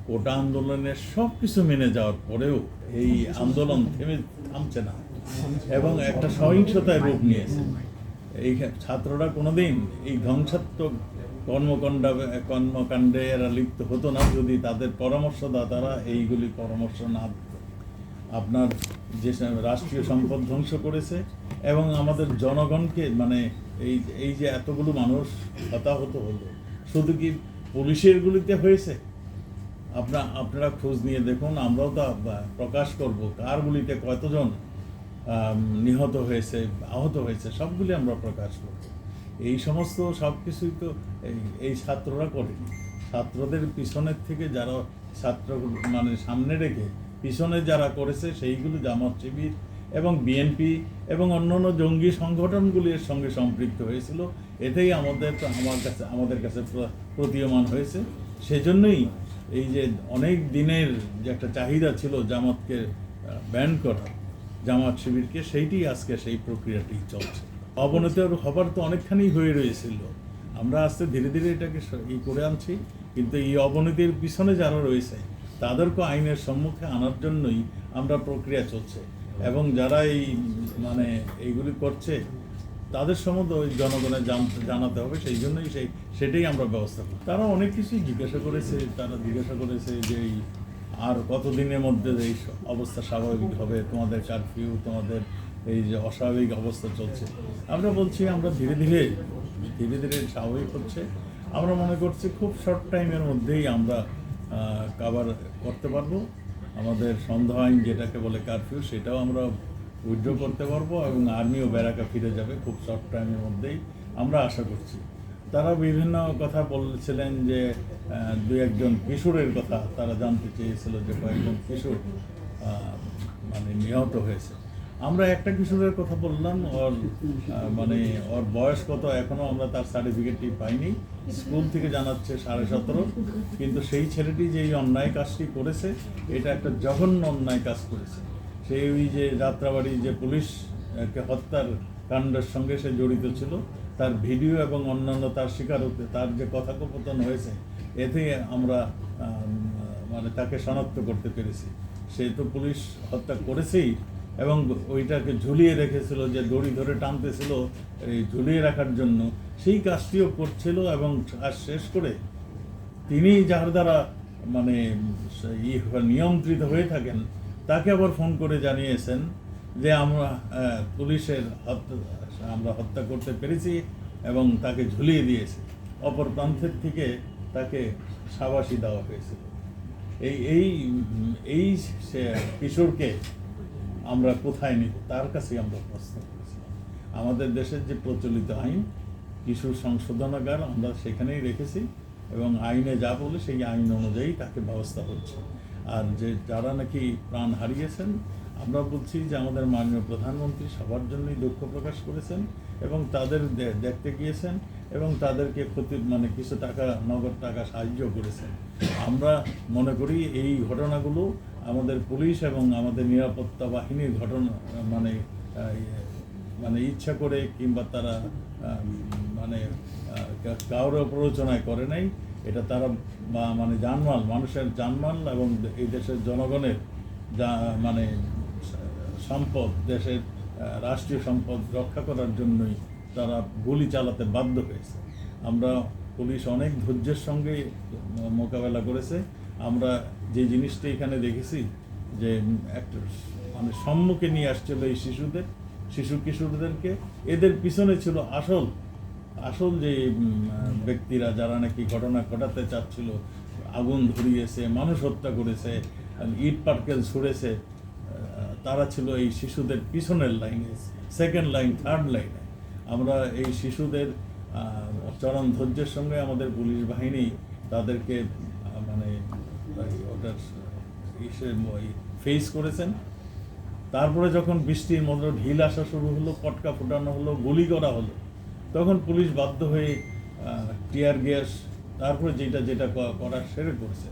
কোটা আন্দোলনের সব কিছু মেনে যাওয়ার পরেও এই আন্দোলন থামছে না এবং একটা সহিংসতায় রূপ নিয়েছে। এই ছাত্ররা কোনোদিন এই ধ্বংসাত্মক কর্মকাণ্ডে এরা লিপ্ত হতো না যদি তাদের পরামর্শদাতারা এইগুলি পরামর্শ না দিত। আপনার যে রাষ্ট্রীয় সম্পদ ধ্বংস করেছে এবং আমাদের জনগণকে মানে এই যে এতগুলো মানুষ হতাহত হলো, শুধু কি পুলিশের গুলিতে হয়েছে? আপনারা খোঁজ নিয়ে দেখুন, আমরাও তা প্রকাশ করব কার গুলিতে কতজন নিহত হয়েছে, আহত হয়েছে, সবগুলি আমরা প্রকাশ করব। এই সমস্ত সব কিছুই তো এই ছাত্ররা করেনি। ছাত্রদের পিছনের থেকে যারা ছাত্র মানে সামনে রেখে পিছনে যারা করেছে সেইগুলো জামাত শিবির এবং বিএনপি এবং অন্যান্য জঙ্গি সংগঠনগুলি এর সঙ্গে সম্পৃক্ত হয়েছিল। এতেই আমাদের কাছে প্রতীয়মান হয়েছে। সেজন্যই এই যে অনেক দিনের যে একটা চাহিদা ছিল জামাতকে ব্যান করা, জামাত শিবিরকে, সেইটি আজকে সেই প্রক্রিয়াটি চলছে। অবনতি হবার তো অনেকখানি হয়ে রয়েছিল, আমরা আস্তে ধীরে ধীরে এটাকে করে আনছি। কিন্তু এই অবনতির পিছনে যারা রয়েছে তাদেরকে আইনের সম্মুখে আনার জন্যই আমরা প্রক্রিয়া চলছে এবং যারা এই মানে এইগুলি করছে তাদের সম্বন্ধে ওই জনগণের জানাতে হবে। সেই জন্যই সেটাই আমরা ব্যবস্থা করি। তারা অনেক কিছুই জিজ্ঞাসা করেছে যে আর কতদিনের মধ্যে এই অবস্থা স্বাভাবিক হবে, তোমাদের কারফিউ, তোমাদের এই যে অস্বাভাবিক অবস্থা চলছে। আমরা বলছি আমরা ধীরে ধীরে স্বাভাবিক হচ্ছে। আমরা মনে করছি খুব শর্ট টাইমের মধ্যেই আমরা কভার করতে পারবো। আমাদের সন্দেহ আইন যেটাকে বলে কারফিউ, সেটাও আমরা উইথড্র করতে পারবো এবং আর্মিও ব্যারাকা ফিরে যাবে খুব শর্ট টাইমের মধ্যেই, আমরা আশা করছি। তারা বিভিন্ন কথা বলছিলেন যে দু একজন কিশোরের কথা তারা জানতে চেয়েছিল যে কয়েকজন কিশোর মানে নিহত হয়েছে। আমরা একটা কিশোরের কথা বললাম, ওর বয়স কত এখনও আমরা তার সার্টিফিকেটটি পাইনি। স্কুল থেকে জানাচ্ছে 17.5, কিন্তু সেই ছেলেটি যে এই অন্যায় কাজটি করেছে এটা একটা জঘন্য অন্যায় কাজ করেছে। সেই ওই যে যাত্রাবাড়ি যে পুলিশকে হত্যার কাণ্ডের সঙ্গে সে জড়িত ছিল, তার ভিডিও এবং অন্যান্য তার স্বীকারোক্তি, তার যে কথোপকথন হয়েছে, এতে আমরা মানে তাকে শনাক্ত করতে পেরেছি। সে তো পুলিশ হত্যা করেছেই এবং ওইটাকে ঝুলিয়ে রেখেছিল, যে দড়ি ধরে টানতেছিল এই ঝুলিয়ে রাখার জন্য, সেই কাজটিও করছিল এবং কাজ শেষ করে তিনি যার দ্বারা মানে নিয়ন্ত্রিত হয়ে থাকেন তাকে আবার ফোন করে জানিয়েছেন যে আমরা হত্যা করতে পেরেছি এবং তাকে ঝুলিয়ে দিয়েছি। অপর প্রান্তের থেকে তাকে শাবাশি দেওয়া হয়েছিল। এই কিশোরকে আমরা কোথায় নিব, তার কাছে আমরা প্রশ্ন করেছিলাম। আমাদের দেশের যে প্রচলিত আইন কিশোর সংশোধনাগার আমরা সেখানেই রেখেছি এবং আইনে যা বলে সেই আইন অনুযায়ী তাকে ব্যবস্থা হচ্ছে। আর যে যারা নাকি প্রাণ হারিয়েছেন, আমরা বলছি যে আমাদের মাননীয় প্রধানমন্ত্রী সবার জন্যই দুঃখ প্রকাশ করেছেন এবং তাদের দেখতে গিয়েছেন এবং তাদেরকে মানে কিছু টাকা, নগদ টাকা সাহায্য করেছেন। আমরা মনে করি এই ঘটনাগুলো আমাদের পুলিশ এবং আমাদের নিরাপত্তা বাহিনীর ঘটনা মানে ইচ্ছা করে কিংবা তারা কারোর প্ররোচনায় করে নাই। এটা তারা মানে মানুষের জানমাল এবং এই দেশের জনগণের সম্পদ, দেশের রাষ্ট্রীয় সম্পদ রক্ষা করার জন্যই তারা গুলি চালাতে বাধ্য হয়েছে। পুলিশ অনেক ধৈর্যের সঙ্গে মোকাবেলা করেছে। আমরা যে জিনিসটা এখানে দেখেছি যে একটা সম্মুখে নিয়ে আসছিল এই কিশোরদেরকে, এদের পিছনে ছিল আসল যে ব্যক্তিরা যারা নাকি ঘটনা ঘটাতে চাচ্ছিল, আগুন ধরিয়েছে, মানুষ হত্যা করেছে, ইট পাটকেল ছুঁড়েছে, তারা ছিল এই শিশুদের পিছনের লাইনে, সেকেন্ড লাইন, থার্ড লাইনে। আমরা এই শিশুদের চরম ধৈর্যের সঙ্গে আমাদের পুলিশ বাহিনী তাদেরকে ফেস করেছেন। তারপরে যখন বৃষ্টির মতো ঢিল আসা শুরু হলো, পটকা ফোটানো হলো, গুলি করা হলো, তখন পুলিশ বাধ্য হয়ে টিয়ার গ্যাস, তারপরে যেটা করার সেরে করছে।